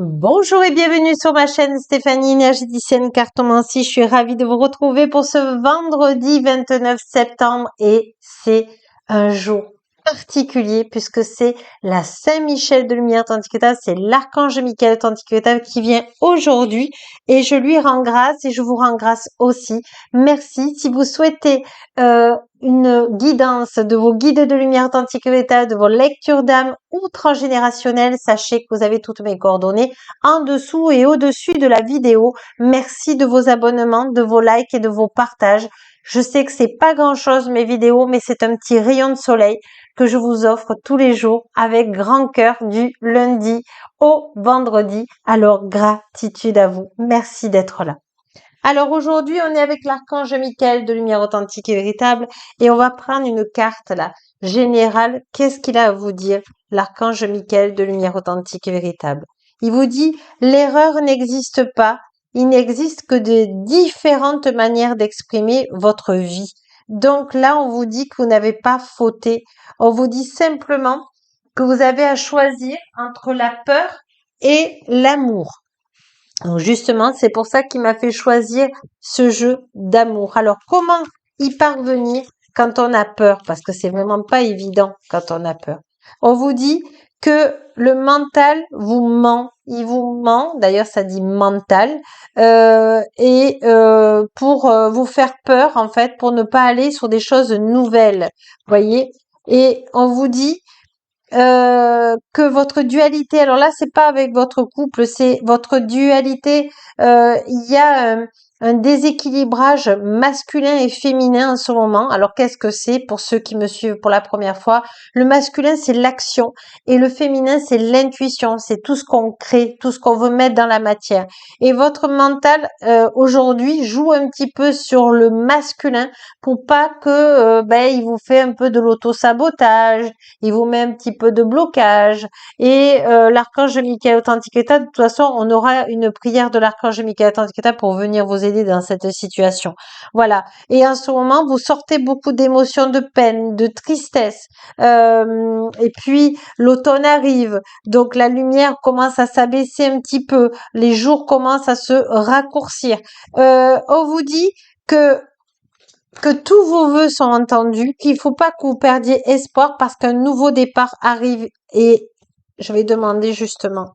Bonjour et bienvenue sur ma chaîne Stéphanie énergéticienne cartomancie. Je suis ravie de vous retrouver pour ce vendredi 29 septembre et c'est un jour particulier puisque c'est la Saint-Michel de lumière tantiquetable, c'est l'archange Michael tantiquetable qui vient aujourd'hui et je lui rends grâce et je vous rends grâce aussi. Merci. Si vous souhaitez une guidance de vos guides de lumière tantiquetable, de vos lectures d'âme ou transgénérationnelles, sachez que vous avez toutes mes coordonnées en dessous et au-dessus de la vidéo. Merci de vos abonnements, de vos likes et de vos partages. Je sais que c'est pas grand chose mes vidéos, mais c'est un petit rayon de soleil que je vous offre tous les jours avec grand cœur du lundi au vendredi. Alors gratitude à vous. Merci d'être là. Alors aujourd'hui, on est avec l'archange Michael de lumière authentique et véritable et on va prendre une carte là générale. Qu'est-ce qu'il a à vous dire, l'archange Michael de lumière authentique et véritable? Il vous dit l'erreur n'existe pas, il n'existe que de différentes manières d'exprimer votre vie. Donc là, on vous dit que vous n'avez pas fauté. On vous dit simplement que vous avez à choisir entre la peur et l'amour. Donc justement, c'est pour ça qu'il m'a fait choisir ce jeu d'amour. Alors, comment y parvenir quand on a peur? Parce que c'est vraiment pas évident quand on a peur. On vous dit que le mental vous ment. Il vous ment, d'ailleurs ça dit mental, pour vous faire peur en fait, pour ne pas aller sur des choses nouvelles, voyez. Et on vous dit que votre dualité, alors là c'est pas avec votre couple, c'est votre dualité, il y a un déséquilibrage masculin et féminin en ce moment. Alors qu'est-ce que c'est pour ceux qui me suivent pour la première fois? Le masculin c'est l'action et le féminin c'est l'intuition, c'est tout ce qu'on crée, tout ce qu'on veut mettre dans la matière. Et votre mental aujourd'hui joue un petit peu sur le masculin pour pas que il vous fait un peu de l'auto-sabotage, il vous met un petit peu de blocage. Et l'archange Michael Tantiqueta, de toute façon, on aura une prière de l'archange Michael Tantiqueta pour venir vous aider dans cette situation. Voilà. Et en ce moment, vous sortez beaucoup d'émotions de peine, de tristesse. Et puis, l'automne arrive. Donc, la lumière commence à s'abaisser un petit peu. Les jours commencent à se raccourcir. On vous dit que tous vos vœux sont entendus, qu'il faut pas que vous perdiez espoir parce qu'un nouveau départ arrive et je vais demander justement.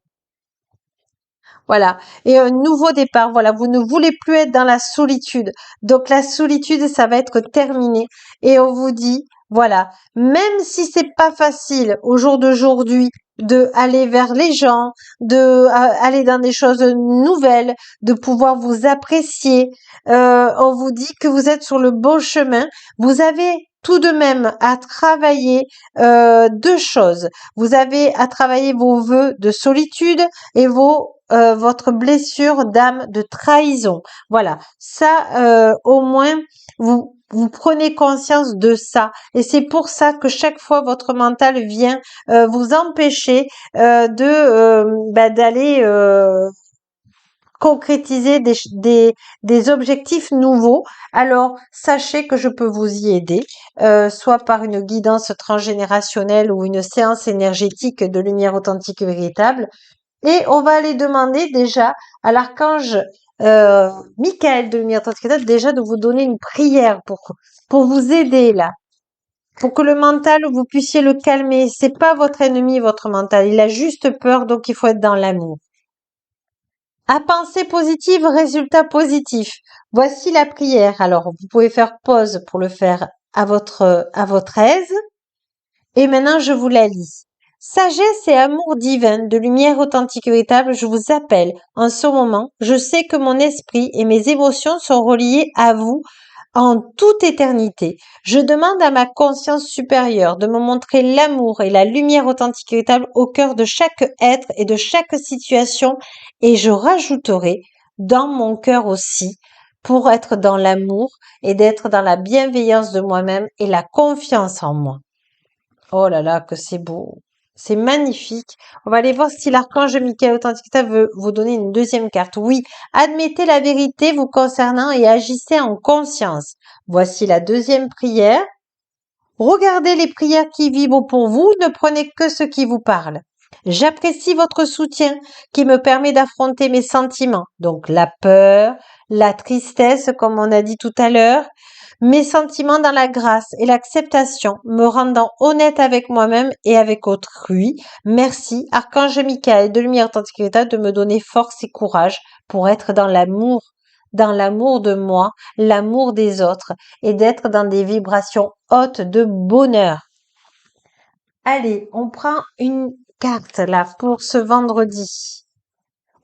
Voilà. Et un nouveau départ. Voilà. Vous ne voulez plus être dans la solitude. Donc, la solitude, ça va être terminé. Et on vous dit, voilà. Même si c'est pas facile au jour d'aujourd'hui de aller vers les gens, de aller dans des choses nouvelles, de pouvoir vous apprécier, on vous dit que vous êtes sur le bon chemin. Vous avez tout de même à travailler deux choses. Vous avez à travailler vos vœux de solitude et votre blessure d'âme de trahison. Voilà, ça au moins vous prenez conscience de ça et c'est pour ça que chaque fois votre mental vient vous empêcher d'aller concrétiser des objectifs nouveaux. Alors, sachez que je peux vous y aider, soit par une guidance transgénérationnelle ou une séance énergétique de lumière authentique et véritable. Et on va aller demander déjà à l'archange Michael de lumière authentique et véritable déjà de vous donner une prière pour vous aider là. Pour que le mental, vous puissiez le calmer. C'est pas votre ennemi, votre mental. Il a juste peur, donc il faut être dans l'amour. À pensée positive, résultat positif. Voici la prière. Alors, vous pouvez faire pause pour le faire à votre aise. Et maintenant, je vous la lis. Sagesse et amour divin, de lumière authentique et véritable, je vous appelle. En ce moment, je sais que mon esprit et mes émotions sont reliés à vous en toute éternité. Je demande à ma conscience supérieure de me montrer l'amour et la lumière authentique et véritable au cœur de chaque être et de chaque situation, et je rajouterai dans mon cœur aussi pour être dans l'amour et d'être dans la bienveillance de moi-même et la confiance en moi. Oh là là, que c'est beau. C'est magnifique. On va aller voir si l'archange Michael Authenticita veut vous donner une deuxième carte. Oui, admettez la vérité vous concernant et agissez en conscience. Voici la deuxième prière. Regardez les prières qui vibrent pour vous, ne prenez que ce qui vous parle. J'apprécie votre soutien qui me permet d'affronter mes sentiments. Donc la peur, la tristesse, comme on a dit tout à l'heure, mes sentiments dans la grâce et l'acceptation, me rendant honnête avec moi-même et avec autrui. Merci, Archange Michael de Lumière Authentique État, de me donner force et courage pour être dans l'amour de moi, l'amour des autres et d'être dans des vibrations hautes de bonheur. Allez, on prend une carte là pour ce vendredi.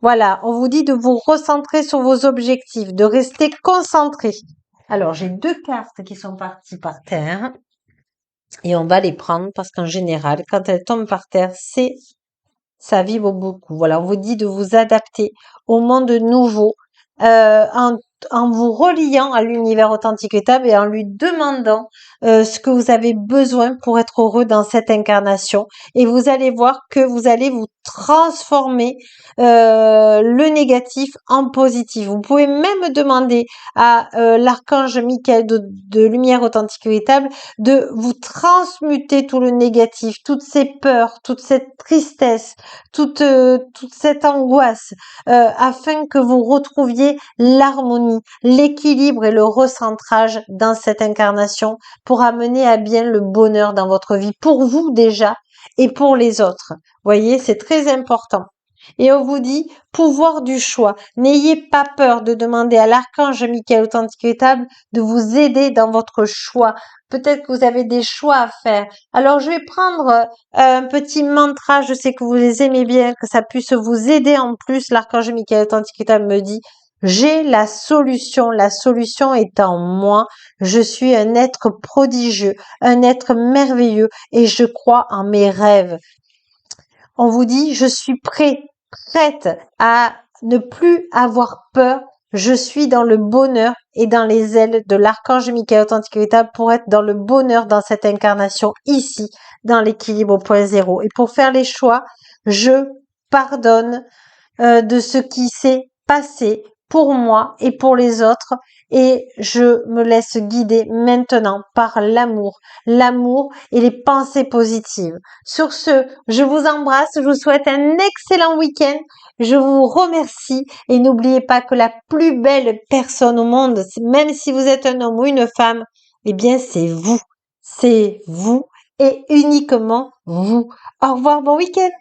Voilà, on vous dit de vous recentrer sur vos objectifs, de rester concentré. Alors, j'ai deux cartes qui sont parties par terre et on va les prendre parce qu'en général, quand elles tombent par terre, ça vibre beaucoup. Voilà, on vous dit de vous adapter au monde nouveau en vous reliant à l'univers authentique étable et en lui demandant ce que vous avez besoin pour être heureux dans cette incarnation. Et vous allez voir que vous allez vous transformer le négatif en positif. Vous pouvez même demander à l'archange Michael de Lumière authentique véritable de vous transmuter tout le négatif, toutes ces peurs, toute cette tristesse, toute cette angoisse, afin que vous retrouviez l'harmonie, l'équilibre et le recentrage dans cette incarnation pour amener à bien le bonheur dans votre vie, pour vous déjà et pour les autres. Voyez, c'est très important. Et on vous dit, pouvoir du choix. N'ayez pas peur de demander à l'archange Michael authentique véritable de vous aider dans votre choix. Peut-être que vous avez des choix à faire. Alors, je vais prendre un petit mantra. Je sais que vous les aimez bien, que ça puisse vous aider en plus. L'archange Michael authentique véritable me dit, j'ai la solution. La solution est en moi. Je suis un être prodigieux, un être merveilleux et je crois en mes rêves. On vous dit, je suis prête à ne plus avoir peur. Je suis dans le bonheur et dans les ailes de l'archange Michael authentique véritable pour être dans le bonheur dans cette incarnation ici, dans l'équilibre au point zéro. Et pour faire les choix, je pardonne de ce qui s'est passé pour moi et pour les autres et je me laisse guider maintenant par l'amour et les pensées positives. Sur ce, je vous embrasse, je vous souhaite un excellent week-end, je vous remercie et n'oubliez pas que la plus belle personne au monde, même si vous êtes un homme ou une femme, eh bien c'est vous et uniquement vous. Au revoir, bon week-end.